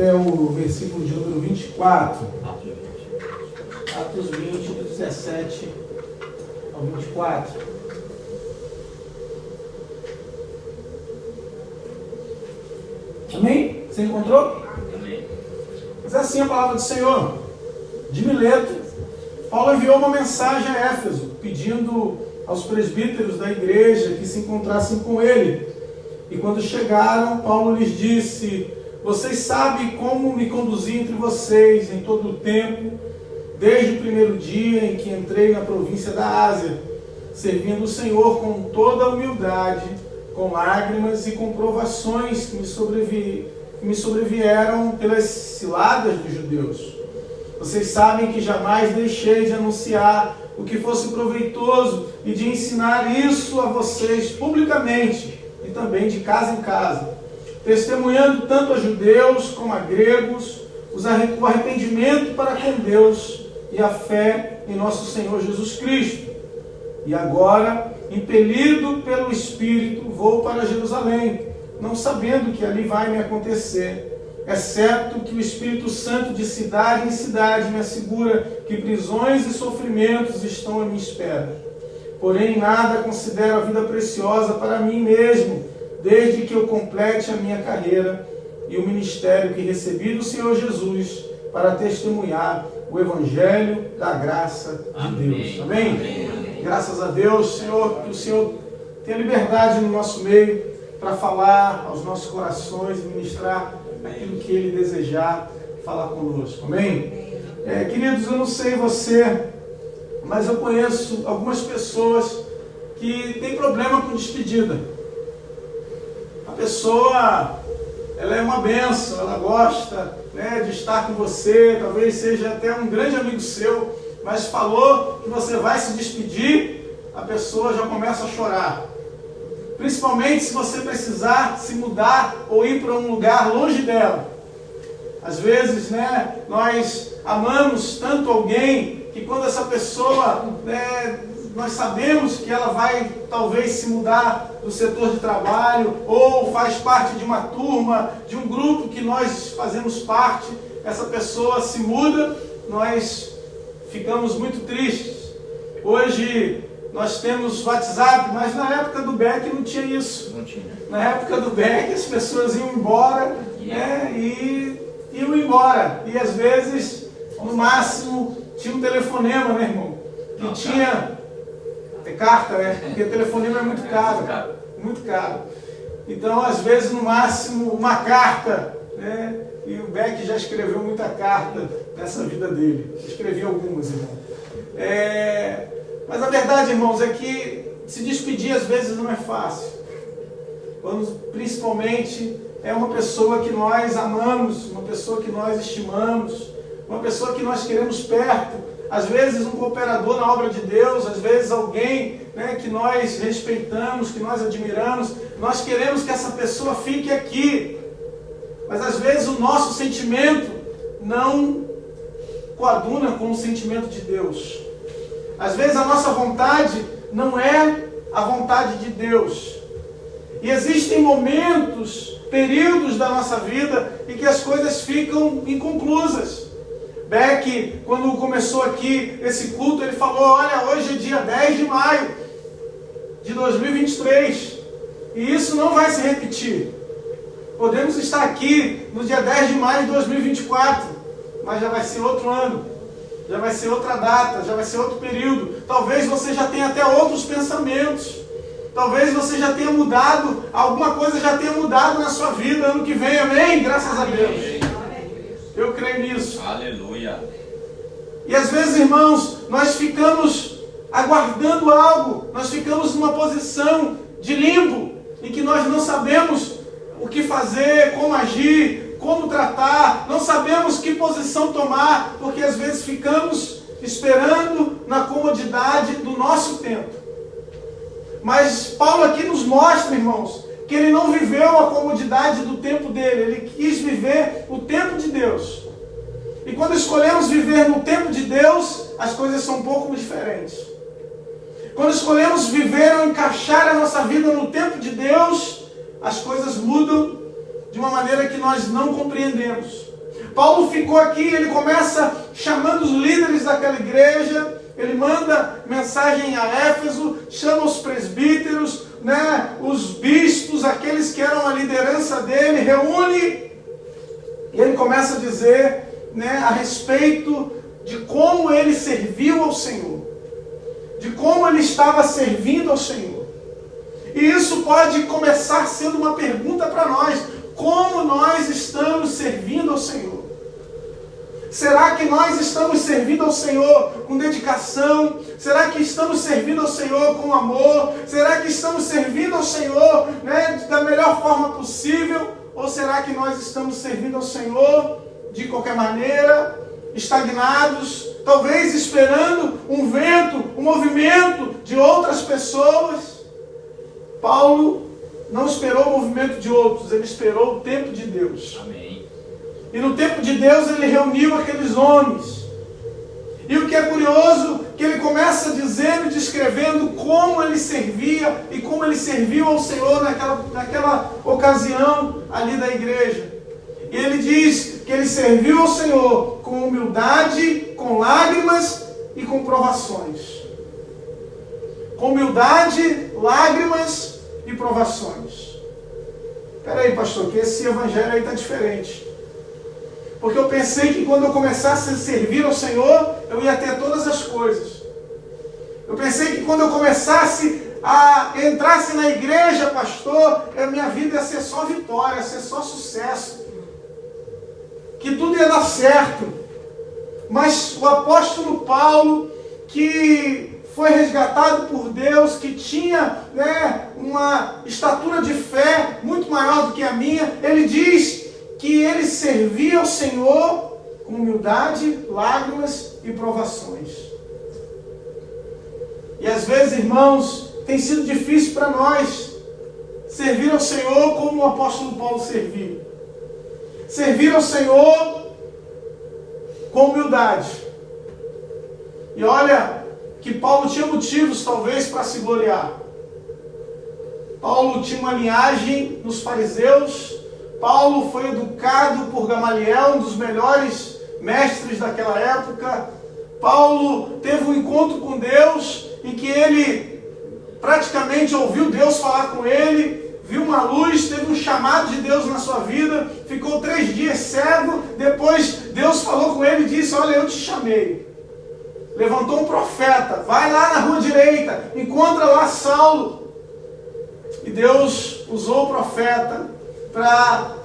até o versículo de número 24. Atos 20, do 17 ao 24. Amém? Você encontrou? Amém. Mas é assim a palavra do Senhor. De Mileto, Paulo enviou uma mensagem a Éfeso, pedindo aos presbíteros da igreja que se encontrassem com ele. E quando chegaram, Paulo lhes disse: vocês sabem como me conduzi entre vocês em todo o tempo, desde o primeiro dia em que entrei na província da Ásia, servindo o Senhor com toda a humildade, com lágrimas e com provações que me sobrevieram pelas ciladas dos judeus. Vocês sabem que jamais deixei de anunciar o que fosse proveitoso e de ensinar isso a vocês publicamente e também de casa em casa, testemunhando tanto a judeus como a gregos o arrependimento para com Deus e a fé em nosso Senhor Jesus Cristo. E agora, impelido pelo Espírito, vou para Jerusalém, não sabendo o que ali vai me acontecer, exceto que o Espírito Santo de cidade em cidade me assegura que prisões e sofrimentos estão à minha espera. Porém, nada considero a vida preciosa para mim mesmo, desde que eu complete a minha carreira e o ministério que recebi do Senhor Jesus para testemunhar o Evangelho da graça de Deus. Amém? Amém. Graças a Deus, Senhor, que o Senhor tenha liberdade no nosso meio para falar aos nossos corações e ministrar aquilo que Ele desejar falar conosco. Amém? Queridos, eu não sei você, mas eu conheço algumas pessoas que têm problema com despedida. A pessoa, ela é uma bênção, ela gosta, de estar com você, talvez seja até um grande amigo seu, mas falou que você vai se despedir, a pessoa já começa a chorar. Principalmente se você precisar se mudar ou ir para um lugar longe dela. Às vezes, nós amamos tanto alguém que quando essa pessoa, nós sabemos que ela vai talvez se mudar do setor de trabalho ou faz parte de uma turma, de um grupo que nós fazemos parte, essa pessoa se muda, nós ficamos muito tristes. Hoje nós temos WhatsApp, mas na época do Beck não tinha isso. Não tinha. Na época do Beck as pessoas iam embora, e iam embora. E às vezes, no máximo, tinha um telefonema, irmão? Que não, tinha... carta, Porque telefonema é muito caro. Muito caro. Então, às vezes, no máximo, uma carta, E o Beck já escreveu muita carta nessa vida dele. Escrevi algumas, irmão. Mas a verdade, irmãos, é que se despedir às vezes não é fácil. Quando, principalmente, é uma pessoa que nós amamos, uma pessoa que nós estimamos, uma pessoa que nós queremos perto. Às vezes um cooperador na obra de Deus, às vezes alguém que nós respeitamos, que nós admiramos. Nós queremos que essa pessoa fique aqui. Mas às vezes o nosso sentimento não coaduna com o sentimento de Deus. Às vezes a nossa vontade não é a vontade de Deus. E existem momentos, períodos da nossa vida em que as coisas ficam inconclusas. Beck, quando começou aqui esse culto, ele falou: olha, hoje é dia 10 de maio de 2023. E isso não vai se repetir. Podemos estar aqui no dia 10 de maio de 2024, mas já vai ser outro ano. Já vai ser outra data, já vai ser outro período. Talvez você já tenha até outros pensamentos. Talvez você já tenha mudado, alguma coisa já tenha mudado na sua vida ano que vem, amém? Graças a Deus. Eu creio nisso. Aleluia. E às vezes, irmãos, nós ficamos aguardando algo, nós ficamos numa posição de limbo, em que nós não sabemos o que fazer, como agir, como tratar, não sabemos que posição tomar, porque às vezes ficamos esperando na comodidade do nosso tempo. Mas Paulo aqui nos mostra, irmãos, que ele não viveu a comodidade do tempo dele, ele quis viver o tempo de Deus. E quando escolhemos viver no tempo de Deus, as coisas são um pouco diferentes. Quando escolhemos viver ou encaixar a nossa vida no tempo de Deus, as coisas mudam de uma maneira que nós não compreendemos. Paulo ficou aqui, ele começa chamando os líderes daquela igreja, ele manda mensagem a Éfeso, chama os presbíteros, né, os bispos, aqueles que eram a liderança dele, reúne, e ele começa a dizer, né, a respeito de como ele serviu ao Senhor, de como ele estava servindo ao Senhor. E isso pode começar sendo uma pergunta para nós: como nós estamos servindo ao Senhor? Será que nós estamos servindo ao Senhor com dedicação? Será que estamos servindo ao Senhor com amor? Será que estamos servindo ao Senhor, né, da melhor forma possível? Ou será que nós estamos servindo ao Senhor de qualquer maneira, estagnados, talvez esperando um vento, um movimento de outras pessoas? Paulo não esperou o movimento de outros, ele esperou o tempo de Deus. Amém. E no tempo de Deus ele reuniu aqueles homens. E o que é curioso, que ele começa dizendo, descrevendo como ele servia e como ele serviu ao Senhor naquela ocasião ali da igreja. E ele diz que ele serviu ao Senhor com humildade, com lágrimas e com provações. Com humildade, lágrimas e provações. Espera aí, pastor, que esse evangelho aí está diferente. Porque eu pensei que quando eu começasse a servir ao Senhor, eu ia ter todas as coisas. Eu pensei que quando eu começasse entrasse na igreja, pastor, a minha vida ia ser só vitória, ia ser só sucesso. Que tudo ia dar certo. Mas o apóstolo Paulo, que foi resgatado por Deus, que tinha, né, uma estatura de fé muito maior do que a minha, ele diz que ele servia ao Senhor com humildade, lágrimas e provações. E às vezes, irmãos, tem sido difícil para nós servir ao Senhor como o apóstolo Paulo serviu. Servir ao Senhor com humildade. E olha que Paulo tinha motivos talvez para se gloriar. Paulo tinha uma linhagem nos fariseus. Paulo foi educado por Gamaliel, um dos melhores mestres daquela época. Paulo teve um encontro com Deus, em que ele praticamente ouviu Deus falar com ele, viu uma luz, teve um chamado de Deus na sua vida, ficou 3 dias cego, depois Deus falou com ele e disse: olha, eu te chamei. Levantou um profeta, vai lá na rua direita, encontra lá Saulo. E Deus usou o profeta para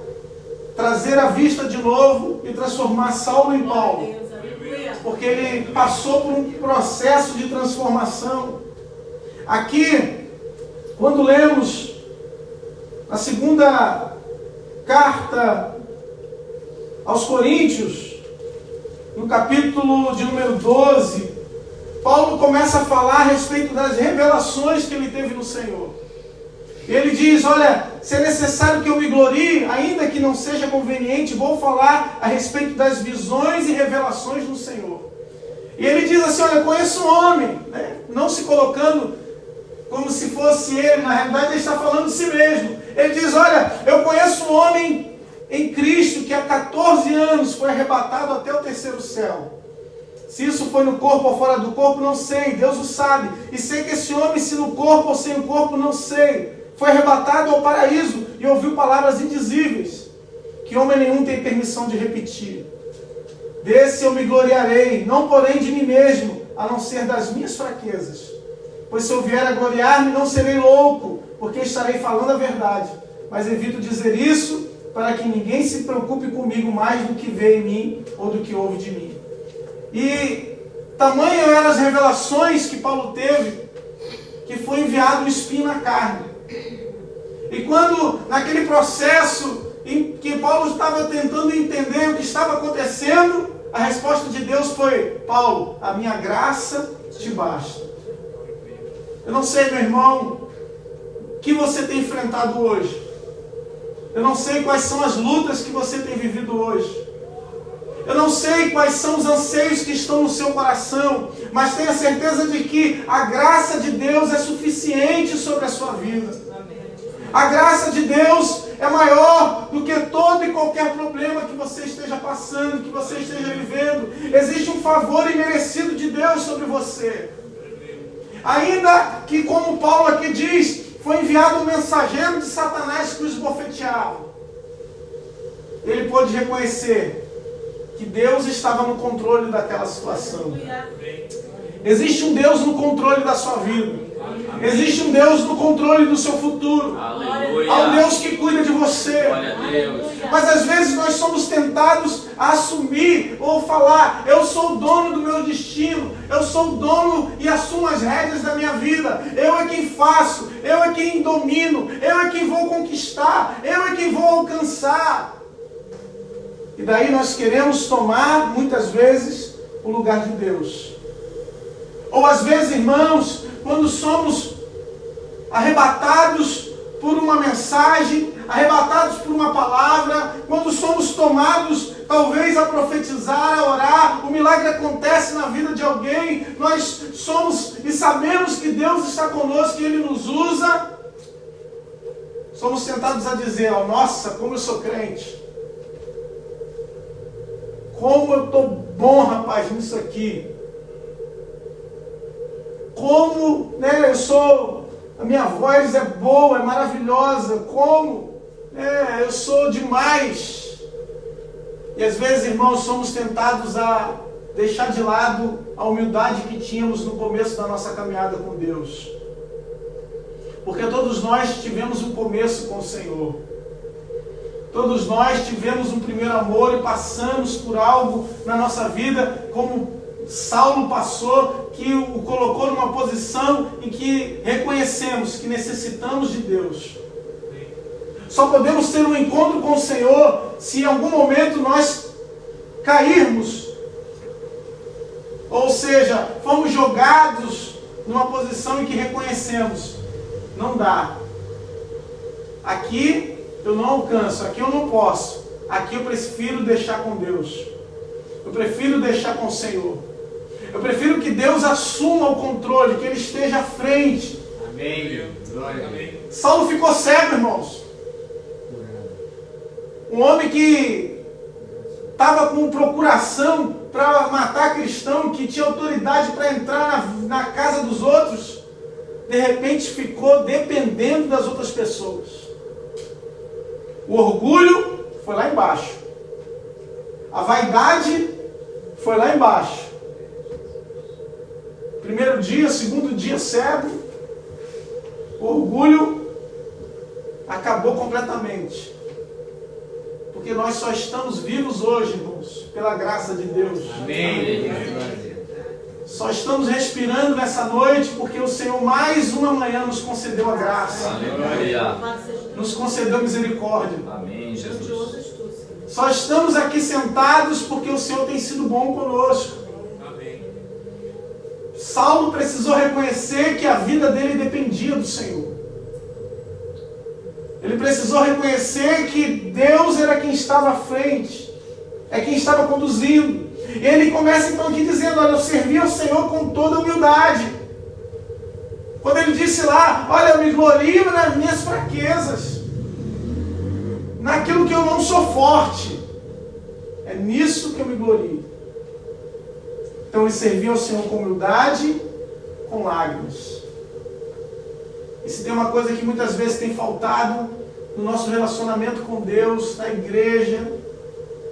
trazer a vista de novo e transformar Saulo em Paulo. Porque ele passou por um processo de transformação. Aqui, quando lemos a segunda carta aos Coríntios, no capítulo de número 12, Paulo começa a falar a respeito das revelações que ele teve no Senhor. Ele diz: olha, se é necessário que eu me glorie, ainda que não seja conveniente, vou falar a respeito das visões e revelações do Senhor. E ele diz assim: olha, eu conheço um homem, né? Não se colocando como se fosse ele, na realidade ele está falando de si mesmo. Ele diz: olha, eu conheço um homem em Cristo que há 14 anos foi arrebatado até o 3º céu. Se isso foi no corpo ou fora do corpo, não sei, Deus o sabe. E sei que esse homem, se no corpo ou sem o corpo, não sei, foi arrebatado ao paraíso e ouviu palavras indizíveis, que homem nenhum tem permissão de repetir. Desse eu me gloriarei, não porém de mim mesmo, a não ser das minhas fraquezas. Pois se eu vier a gloriar-me, não serei louco, porque estarei falando a verdade. Mas evito dizer isso, para que ninguém se preocupe comigo mais do que vê em mim, ou do que ouve de mim. E tamanho eram as revelações que Paulo teve, que foi enviado um espinho na carne. E quando, naquele processo em que Paulo estava tentando entender o que estava acontecendo, a resposta de Deus foi: Paulo, a minha graça te basta. Eu não sei, meu irmão, o que você tem enfrentado hoje. Eu não sei quais são as lutas que você tem vivido hoje. Eu não sei quais são os anseios que estão no seu coração, mas tenha certeza de que a graça de Deus é suficiente sobre a sua vida. A graça de Deus é maior do que todo e qualquer problema que você esteja passando, que você esteja vivendo. Existe um favor imerecido de Deus sobre você. Ainda que, como Paulo aqui diz, foi enviado um mensageiro de Satanás que os esbofeteava. Ele pôde reconhecer que Deus estava no controle daquela situação. Existe um Deus no controle da sua vida. Existe um Deus no controle do seu futuro. Aleluia. Há um Deus que cuida de você. Glória a Deus. Mas às vezes nós somos tentados a assumir ou falar: eu sou o dono do meu destino, eu sou o dono e assumo as rédeas da minha vida, eu é quem faço, eu é quem domino, eu é quem vou conquistar, eu é quem vou alcançar. E daí nós queremos tomar, muitas vezes, o lugar de Deus. Ou às vezes, irmãos, quando somos arrebatados por uma mensagem, arrebatados por uma palavra, quando somos tomados talvez a profetizar, a orar, o milagre acontece na vida de alguém, nós somos e sabemos que Deus está conosco, que Ele nos usa, somos tentados a dizer: oh, nossa, como eu sou crente, como eu estou bom, rapaz, nisso aqui. Como, a minha voz é boa, é maravilhosa. Como, eu sou demais. E às vezes, irmãos, somos tentados a deixar de lado a humildade que tínhamos no começo da nossa caminhada com Deus. Porque todos nós tivemos um começo com o Senhor. Todos nós tivemos um primeiro amor e passamos por algo na nossa vida, como Saulo passou, que o colocou numa posição em que reconhecemos que necessitamos de Deus. Só podemos ter um encontro com o Senhor se em algum momento nós cairmos. Ou seja, fomos jogados numa posição em que reconhecemos: não dá. Aqui eu não alcanço, aqui eu não posso. Aqui eu prefiro deixar com Deus. Eu prefiro deixar com o Senhor. Eu prefiro que Deus assuma o controle, que Ele esteja à frente. Amém. Glória. Amém. Saulo ficou cego, irmãos. Um homem que estava com procuração para matar cristão, que tinha autoridade para entrar na casa dos outros, de repente ficou dependendo das outras pessoas. O orgulho foi lá embaixo. A vaidade foi lá embaixo. Primeiro dia, segundo dia cego, o orgulho acabou completamente. Porque nós só estamos vivos hoje, irmãos, pela graça de Deus. Amém. Só estamos respirando nessa noite porque o Senhor mais uma manhã nos concedeu a graça. Aleluia. Nos concedeu misericórdia. Amém, Jesus. Só estamos aqui sentados porque o Senhor tem sido bom conosco. Saulo precisou reconhecer que a vida dele dependia do Senhor. Ele precisou reconhecer que Deus era quem estava à frente, é quem estava conduzindo. E ele começa então aqui dizendo: olha, eu servi ao Senhor com toda humildade. Quando ele disse lá: olha, eu me glorio nas minhas fraquezas, naquilo que eu não sou forte, é nisso que eu me glorio. Então ele serviu ao Senhor com humildade, com lágrimas. E se tem uma coisa que muitas vezes tem faltado no nosso relacionamento com Deus, na igreja,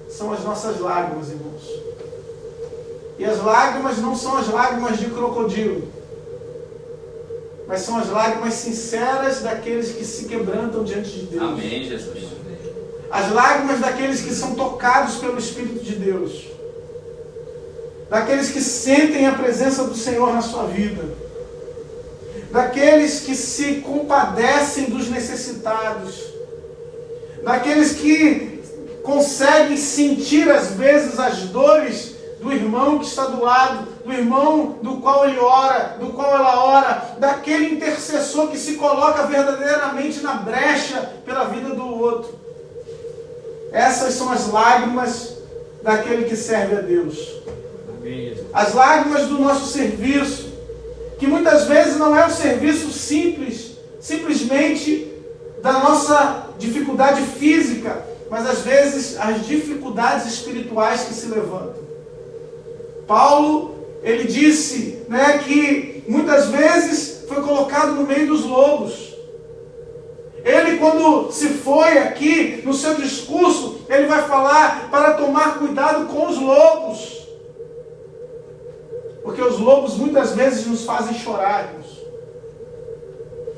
são as nossas lágrimas, irmãos. E as lágrimas não são as lágrimas de crocodilo, mas são as lágrimas sinceras daqueles que se quebrantam diante de Deus. Amém, Jesus. As lágrimas daqueles que são tocados pelo Espírito de Deus. Daqueles que sentem a presença do Senhor na sua vida. Daqueles que se compadecem dos necessitados. Daqueles que conseguem sentir às vezes as dores do irmão que está do lado, do irmão do qual ele ora, do qual ela ora, daquele intercessor que se coloca verdadeiramente na brecha pela vida do outro. Essas são as lágrimas daquele que serve a Deus. As lágrimas do nosso serviço, que muitas vezes não é um serviço simples, simplesmente da nossa dificuldade física, mas às vezes as dificuldades espirituais que se levantam. Paulo, ele disse, né, que muitas vezes foi colocado no meio dos lobos. Ele, quando se foi aqui, no seu discurso, ele vai falar para tomar cuidado com os lobos. Porque os lobos muitas vezes nos fazem chorar, irmãos.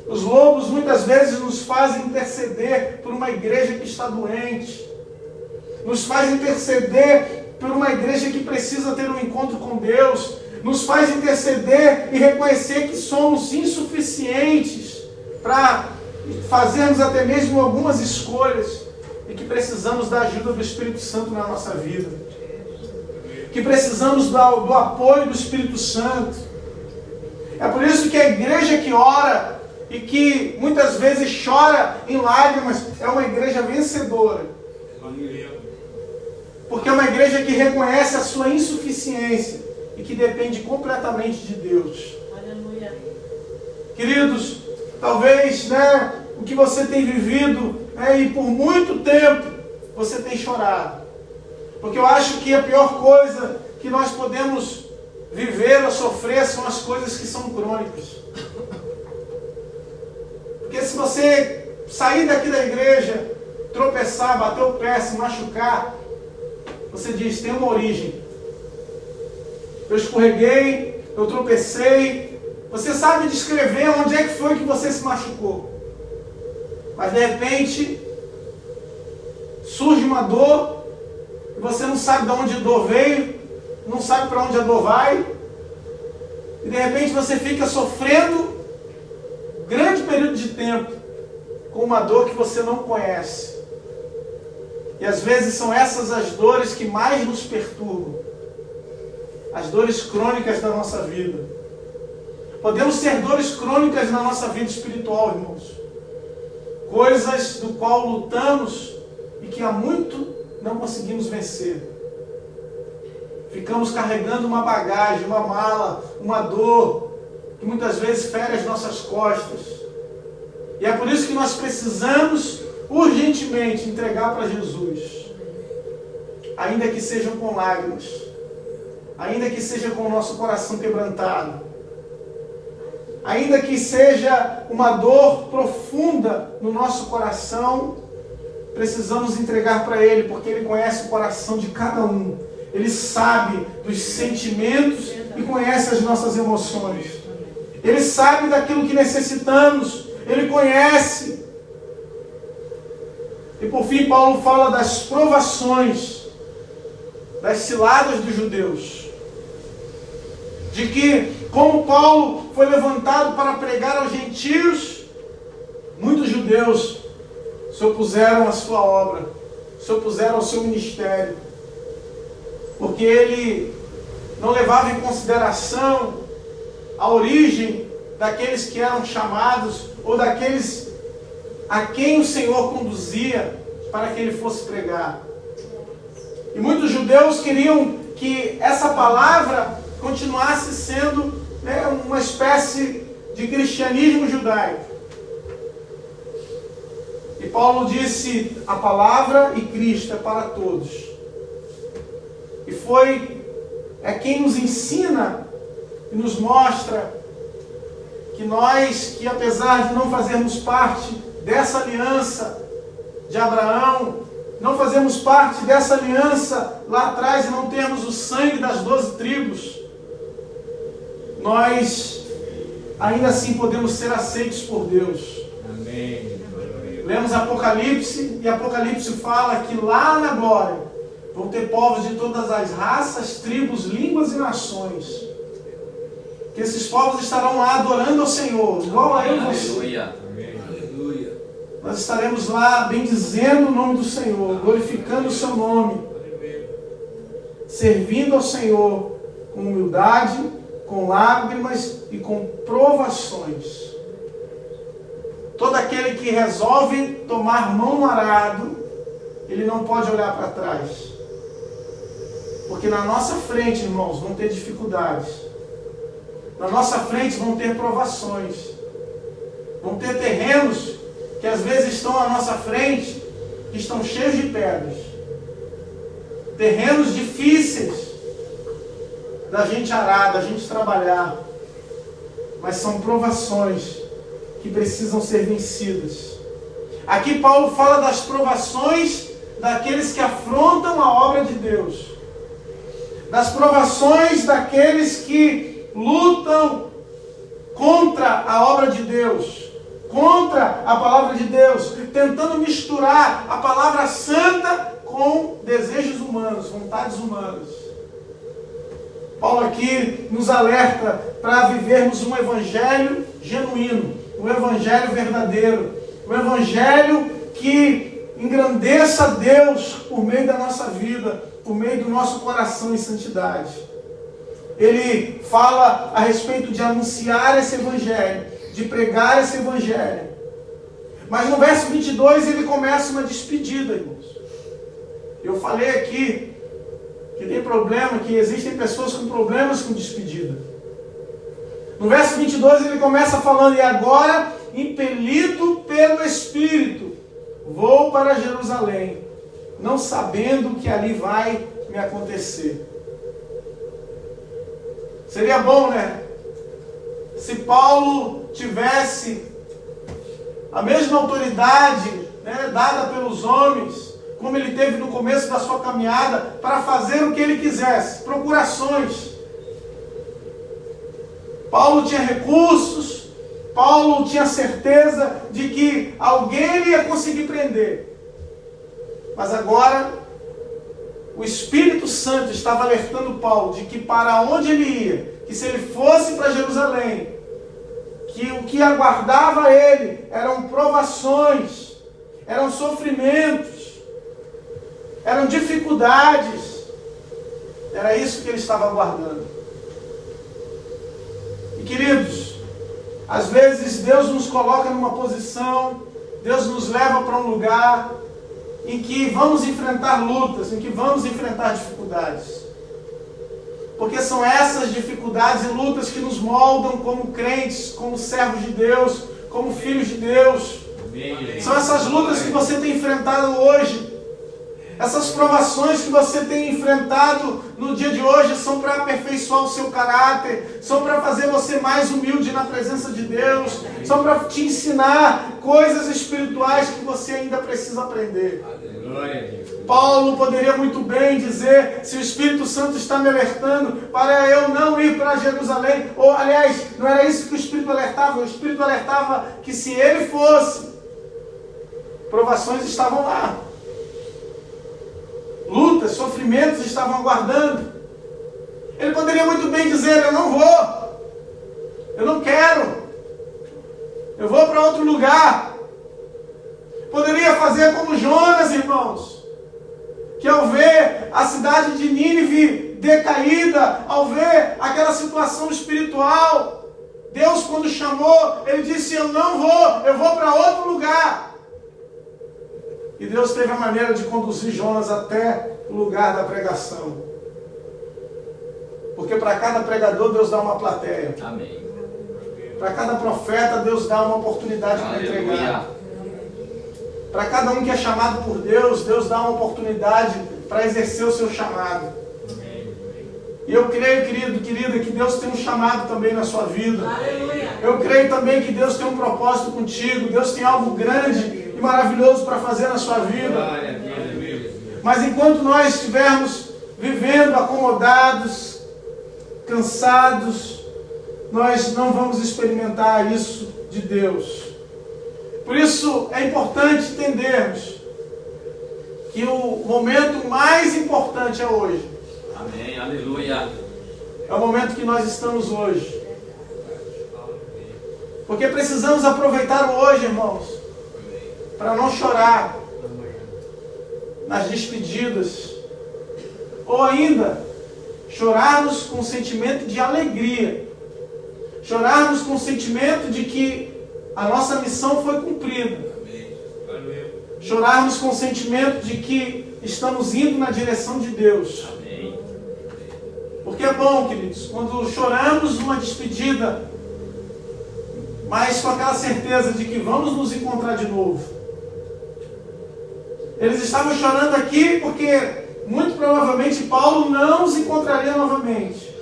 Os lobos muitas vezes nos fazem interceder por uma igreja que está doente. Nos faz interceder por uma igreja que precisa ter um encontro com Deus. Nos faz interceder e reconhecer que somos insuficientes para fazermos até mesmo algumas escolhas e que precisamos da ajuda do Espírito Santo na nossa vida. Que precisamos do apoio do Espírito Santo. É por isso que a igreja que ora e que muitas vezes chora em lágrimas é uma igreja vencedora. Porque é uma igreja que reconhece a sua insuficiência e que depende completamente de Deus. Aleluia. Queridos, talvez, né, o que você tem vivido, né, e por muito tempo você tem chorado. Porque eu acho que a pior coisa que nós podemos viver ou sofrer são as coisas que são crônicas. Porque se você sair daqui da igreja, tropeçar, bater o pé, se machucar, você diz, tem uma origem. Eu escorreguei, eu tropecei. Você sabe descrever onde é que foi que você se machucou. Mas de repente, surge uma dor, e você não sabe de onde a dor veio, não sabe para onde a dor vai, e de repente você fica sofrendo um grande período de tempo com uma dor que você não conhece. E às vezes são essas as dores que mais nos perturbam, as dores crônicas da nossa vida. Podemos ter dores crônicas na nossa vida espiritual, irmãos, coisas do qual lutamos e que há muito não conseguimos vencer. Ficamos carregando uma bagagem, uma mala, uma dor, que muitas vezes fere as nossas costas. E é por isso que nós precisamos urgentemente entregar para Jesus. Ainda que sejam com lágrimas, ainda que seja com o nosso coração quebrantado, ainda que seja uma dor profunda no nosso coração, precisamos entregar para Ele, porque Ele conhece o coração de cada um. Ele sabe dos sentimentos e conhece as nossas emoções. Ele sabe daquilo que necessitamos. Ele conhece. E por fim, Paulo fala das provações, das ciladas dos judeus. De que, como Paulo foi levantado para pregar aos gentios, muitos judeus se opuseram à sua obra, se opuseram ao seu ministério, porque ele não levava em consideração a origem daqueles que eram chamados, ou daqueles a quem o Senhor conduzia para que ele fosse pregar. E muitos judeus queriam que essa palavra continuasse sendo, né, uma espécie de cristianismo judaico. E Paulo disse, a palavra e Cristo é para todos. E é quem nos ensina e nos mostra que nós, que apesar de não fazermos parte dessa aliança de Abraão, não fazemos parte dessa aliança lá atrás e não termos o sangue das 12 tribos, nós ainda assim podemos ser aceitos por Deus. Amém. Lemos Apocalipse, e Apocalipse fala que lá na glória vão ter povos de todas as raças, tribos, línguas e nações. Que esses povos estarão lá adorando ao Senhor, igual a eu e você. Aleluia. Aleluia. Nós estaremos lá bendizendo o nome do Senhor, glorificando o seu nome, servindo ao Senhor com humildade, com lágrimas e com provações. Todo aquele que resolve tomar mão no arado, ele não pode olhar para trás. Porque na nossa frente, irmãos, vão ter dificuldades. Na nossa frente vão ter provações. Vão ter terrenos que às vezes estão à nossa frente, que estão cheios de pedras. Terrenos difíceis da gente arar, da gente trabalhar. Mas são provações que precisam ser vencidas. Aqui Paulo fala das provações daqueles que afrontam a obra de Deus. Das provações daqueles que lutam contra a obra de Deus, contra a palavra de Deus, tentando misturar a palavra santa com desejos humanos, vontades humanas. Paulo aqui nos alerta para vivermos um evangelho genuíno, um evangelho verdadeiro, um evangelho que engrandeça a Deus por meio da nossa vida, por meio do nosso coração em santidade. Ele fala a respeito de anunciar esse evangelho, de pregar esse evangelho. Mas no verso 22 ele começa uma despedida, irmãos. Eu falei aqui que tem problema, que existem pessoas com problemas com despedida. No verso 22 ele começa falando: e agora, impelido pelo Espírito, vou para Jerusalém, não sabendo o que ali vai me acontecer. Seria bom, né? Se Paulo tivesse a mesma autoridade, né, dada pelos homens, como ele teve no começo da sua caminhada, para fazer o que ele quisesse, procurações. Paulo tinha recursos, Paulo tinha certeza de que alguém ele ia conseguir prender. Mas agora, o Espírito Santo estava alertando Paulo de que para onde ele ia, que se ele fosse para Jerusalém, que o que aguardava ele eram provações, eram sofrimentos, eram dificuldades. Era isso que ele estava aguardando. E queridos, às vezes Deus nos coloca numa posição, Deus nos leva para um lugar em que vamos enfrentar lutas, em que vamos enfrentar dificuldades. Porque são essas dificuldades e lutas que nos moldam como crentes, como servos de Deus, como filhos de Deus. São essas lutas que você tem enfrentado hoje. Essas provações que você tem enfrentado no dia de hoje são para aperfeiçoar o seu caráter, são para fazer você mais humilde na presença de Deus, são para te ensinar coisas espirituais que você ainda precisa aprender. Paulo poderia muito bem dizer, se o Espírito Santo está me alertando para eu não ir para Jerusalém, ou aliás, não era isso que o Espírito alertava, o Espírito alertava que se ele fosse, provações estavam lá. Lutas, sofrimentos estavam aguardando. Ele poderia muito bem dizer: eu não vou, eu não quero, eu vou para outro lugar. Poderia fazer como Jonas, irmãos, que ao ver a cidade de Nínive decaída, ao ver aquela situação espiritual, Deus, quando chamou, ele disse: eu não vou, eu vou para outro lugar. E Deus teve a maneira de conduzir Jonas até o lugar da pregação. Porque para cada pregador Deus dá uma plateia. Amém. Para cada profeta Deus dá uma oportunidade para entregar. Para cada um que é chamado por Deus, Deus dá uma oportunidade para exercer o seu chamado. E eu creio, querido, querida, que Deus tem um chamado também na sua vida. Eu creio também que Deus tem um propósito contigo. Deus tem algo grande e maravilhoso para fazer na sua vida. Mas enquanto nós estivermos vivendo acomodados, cansados, nós não vamos experimentar isso de Deus. Por isso é importante entendermos que o momento mais importante é hoje. Amém, aleluia. É o momento que nós estamos hoje. Porque precisamos aproveitar o hoje, irmãos, para não chorar nas despedidas, ou ainda chorarmos com um sentimento de alegria, chorarmos com o sentimento de que a nossa missão foi cumprida, chorarmos com o sentimento de que estamos indo na direção de Deus. Porque é bom, queridos, quando choramos uma despedida mas com aquela certeza de que vamos nos encontrar de novo. Eles estavam chorando aqui porque muito provavelmente Paulo não os encontraria novamente,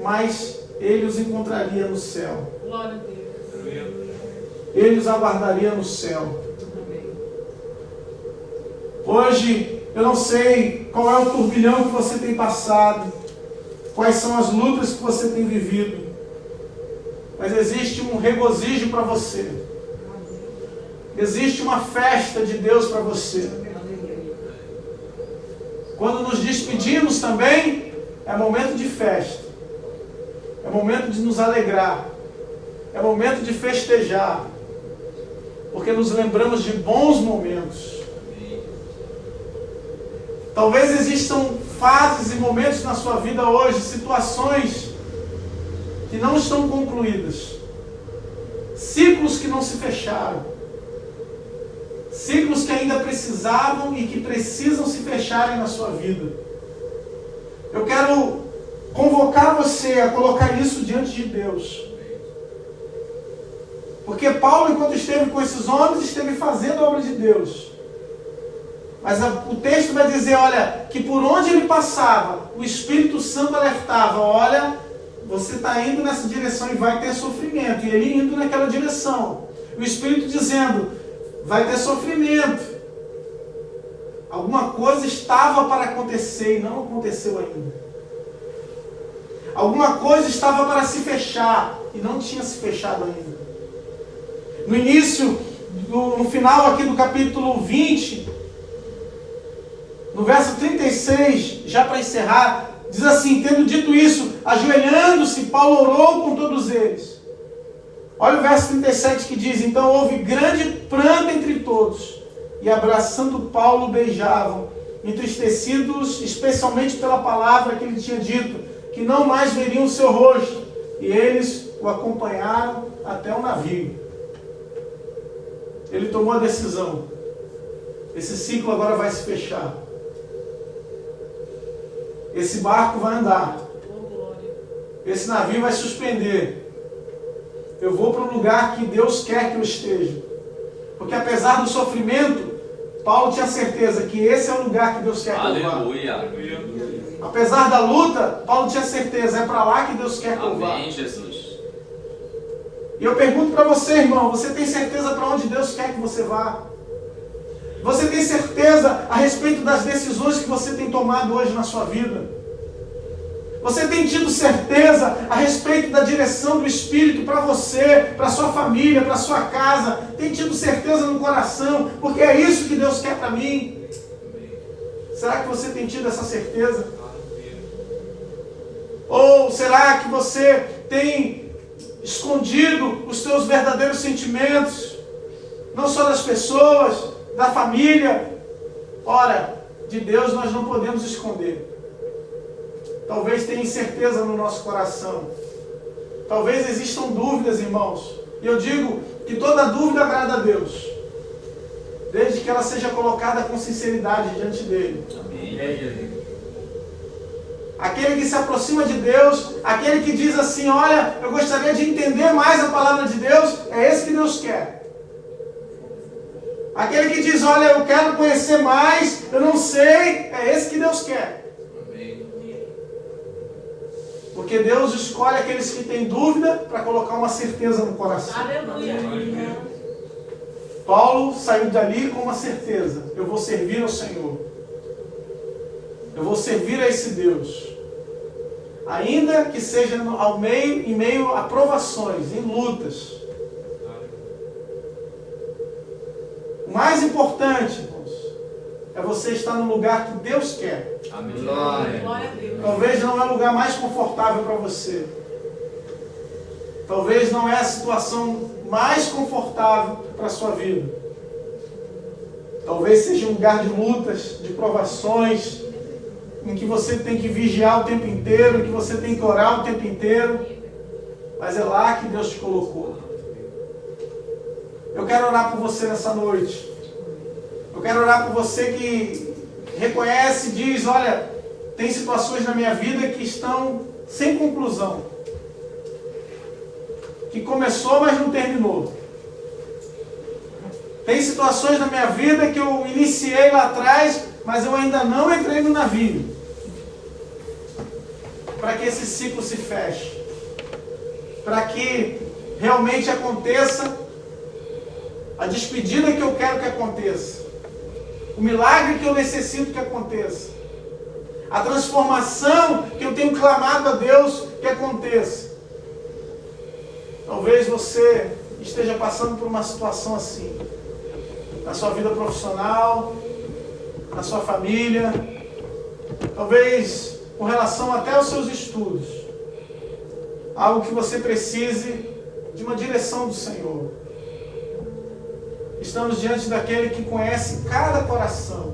mas ele os encontraria no céu. Glória a Deus. Ele os aguardaria no céu. Hoje, eu não sei qual é o turbilhão que você tem passado, quais são as lutas que você tem vivido, mas existe um regozijo para você. Existe uma festa de Deus para você. Quando nos despedimos também, é momento de festa. É momento de nos alegrar. É momento de festejar. Porque nos lembramos de bons momentos. Talvez existam fases e momentos na sua vida hoje, situações que não estão concluídas. Ciclos que não se fecharam. Ciclos que ainda precisavam e que precisam se fecharem na sua vida. Eu quero convocar você a colocar isso diante de Deus. Porque Paulo, enquanto esteve com esses homens, esteve fazendo a obra de Deus. Mas o texto vai dizer, olha, que por onde ele passava, o Espírito Santo alertava, olha, você está indo nessa direção e vai ter sofrimento. E ele indo naquela direção. O Espírito dizendo, vai ter sofrimento. Alguma coisa estava para acontecer e não aconteceu ainda. Alguma coisa estava para se fechar e não tinha se fechado ainda. No início, no final aqui do capítulo 20, no verso 36, já para encerrar, diz assim, tendo dito isso, ajoelhando-se, Paulo orou com todos eles. Olha o verso 37 que diz, então houve grande pranto entre todos, e abraçando Paulo beijavam, entristecidos especialmente pela palavra que ele tinha dito, que não mais veriam o seu rosto, e eles o acompanharam até o navio. Ele tomou a decisão. Esse ciclo agora vai se fechar. Esse barco vai andar. Esse navio vai suspender. Eu vou para o lugar que Deus quer que eu esteja. Porque apesar do sofrimento, Paulo tinha certeza que esse é o lugar que Deus quer que eu vá. Aleluia. Apesar da luta, Paulo tinha certeza, é para lá que Deus quer que eu vá. Amém, Jesus. E eu pergunto para você, irmão, você tem certeza para onde Deus quer que você vá? Você tem certeza a respeito das decisões que você tem tomado hoje na sua vida? Você tem tido certeza a respeito da direção do Espírito para você, para sua família, para sua casa? Tem tido certeza no coração? Porque é isso que Deus quer para mim. Será que você tem tido essa certeza? Ou será que você tem escondido os seus verdadeiros sentimentos? Não só das pessoas, da família. Ora, de Deus nós não podemos esconder. Talvez tenha incerteza no nosso coração. Talvez existam dúvidas, irmãos. E eu digo que toda dúvida agrada a Deus, desde que ela seja colocada com sinceridade diante dele. Amém. Aquele que se aproxima de Deus, aquele que diz assim, olha, eu gostaria de entender mais a palavra de Deus, é esse que Deus quer. Aquele que diz, olha, eu quero conhecer mais, eu não sei, é esse que Deus quer. Porque Deus escolhe aqueles que têm dúvida para colocar uma certeza no coração. Aleluia. Paulo saiu dali com uma certeza, eu vou servir ao Senhor. Eu vou servir a esse Deus. Ainda que seja em meio a provações, em lutas. O mais importante, irmãos, é você estar no lugar que Deus quer. Amém. Glória a Deus. Talvez não é o lugar mais confortável para você. Talvez não é a situação mais confortável para a sua vida. Talvez seja um lugar de lutas, de provações, em que você tem que vigiar o tempo inteiro, em que você tem que orar o tempo inteiro. Mas é lá que Deus te colocou. Eu quero orar por você nessa noite. Eu quero orar por você que reconhece e diz, olha, tem situações na minha vida que estão sem conclusão. que começou, mas não terminou. Tem situações na minha vida que eu iniciei lá atrás, mas eu ainda não entrei no navio. Para que esse ciclo se feche. Para que realmente aconteça a despedida que eu quero que aconteça. O milagre que eu necessito que aconteça. A transformação que eu tenho clamado a Deus que aconteça. Talvez você esteja passando por uma situação assim. Na sua vida profissional, na sua família, talvez com relação até aos seus estudos. Algo que você precise de uma direção do Senhor. Estamos diante daquele que conhece cada coração.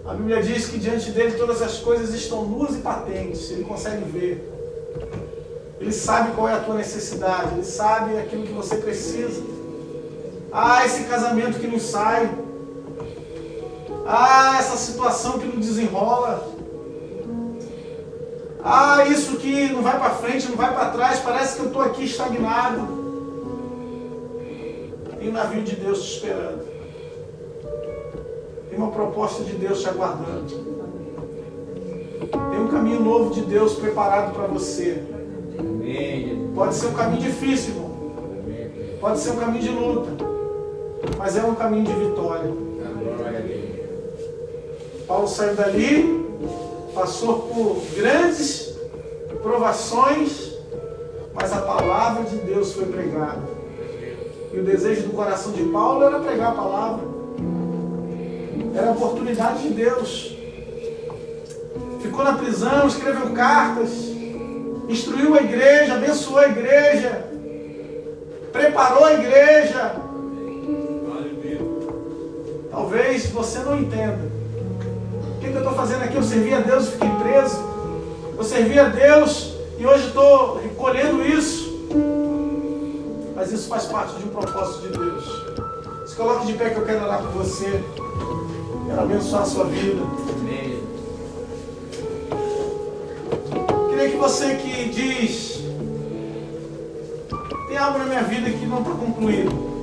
A Bíblia diz que diante dele todas as coisas estão nuas e patentes. Ele consegue ver. Ele sabe qual é a tua necessidade. Ele sabe aquilo que você precisa. Ah, esse casamento que não sai. Ah, essa situação que não desenrola. Ah, isso que não vai para frente, não vai para trás. Parece que eu estou aqui estagnado. Tem um navio de Deus te esperando. Tem uma proposta de Deus te aguardando. Tem um caminho novo de Deus preparado para você. Pode ser um caminho difícil, irmão. Pode ser um caminho de luta. Mas é um caminho de vitória. Paulo saiu dali, passou por grandes provações, mas a palavra de Deus foi pregada. E o desejo do coração de Paulo era pregar a palavra. Era a oportunidade de Deus. Ficou na prisão, escreveu cartas, instruiu a igreja, abençoou a igreja, preparou a igreja. Talvez você não entenda. O que eu estou fazendo aqui? Eu servi a Deus e fiquei preso. Eu servi a Deus e hoje estou recolhendo isso. Mas isso faz parte de um propósito de Deus. Se coloque de pé que eu quero orar por você. Quero abençoar a sua vida. Queria que você que diz: tem algo na minha vida que não está concluído.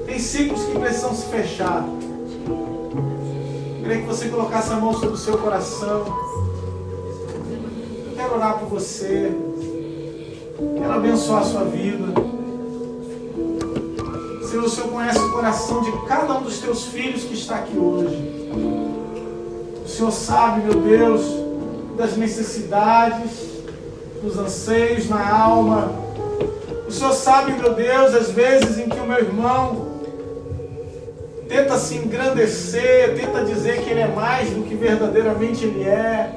Tem ciclos que precisam se fechar. Eu queria que você colocasse a mão sobre o seu coração. Eu quero orar por você. Quero abençoar a sua vida. Senhor, o Senhor conhece o coração de cada um dos teus filhos que está aqui hoje. O Senhor sabe, meu Deus, das necessidades, dos anseios na alma. O Senhor sabe, meu Deus, as vezes em que o meu irmão tenta se engrandecer, tenta dizer que ele é mais do que verdadeiramente ele é.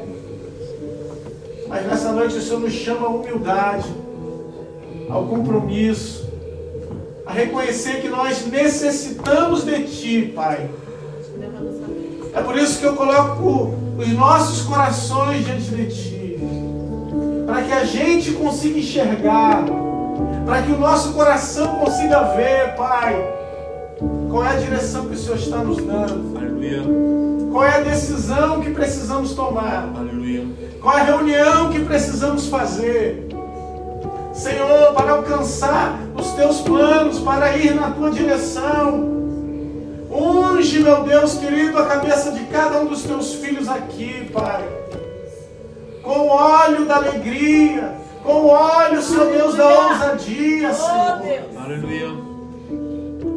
Mas nessa noite o Senhor nos chama à humildade, ao compromisso, a reconhecer que nós necessitamos de Ti, Pai. É por isso que eu coloco os nossos corações diante de Ti, para que a gente consiga enxergar, para que o nosso coração consiga ver, Pai, qual é a direção que o Senhor está nos dando. Aleluia. Qual é a decisão que precisamos tomar. Aleluia. Qual é a reunião que precisamos fazer. Senhor, para alcançar os Teus planos, para ir na Tua direção. Unge, meu Deus querido, a cabeça de cada um dos Teus filhos aqui, Pai. Com o óleo da alegria, com o óleo, Senhor Deus, da ousadia, Senhor. Aleluia.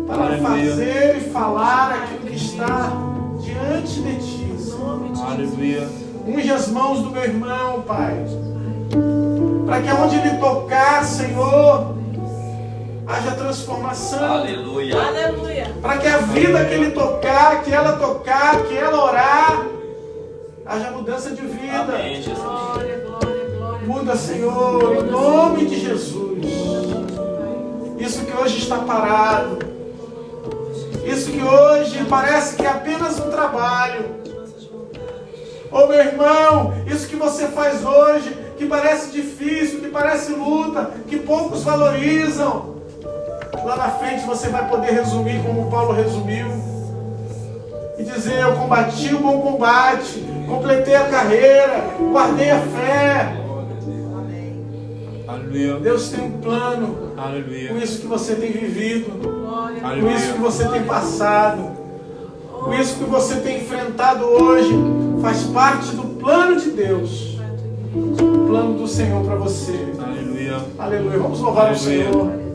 Para fazer e falar aquilo que está diante de Ti, Senhor. Aleluia. Unge as mãos do meu irmão, Pai. Para que aonde ele tocar, Senhor, haja transformação. Aleluia. Aleluia. Para que a vida que ele tocar, que ela orar, haja mudança de vida. Amém, Jesus. Glória, glória, glória. Muda, Senhor, em nome de Jesus. Isso que hoje está parado. Isso que hoje parece que é apenas um trabalho. Ô meu irmão, isso que você faz hoje, que parece difícil, que parece luta, que poucos valorizam, lá na frente você vai poder resumir como Paulo resumiu e dizer: eu combati o bom combate, completei a carreira, guardei a fé. Aleluia. Deus tem um plano com Aleluia. isso que você tem vivido, Glória. com isso que você tem passado, com isso que você tem enfrentado hoje. Faz parte do plano de Deus, o plano do Senhor para você. Aleluia. Aleluia. Vamos louvar o Aleluia. Senhor.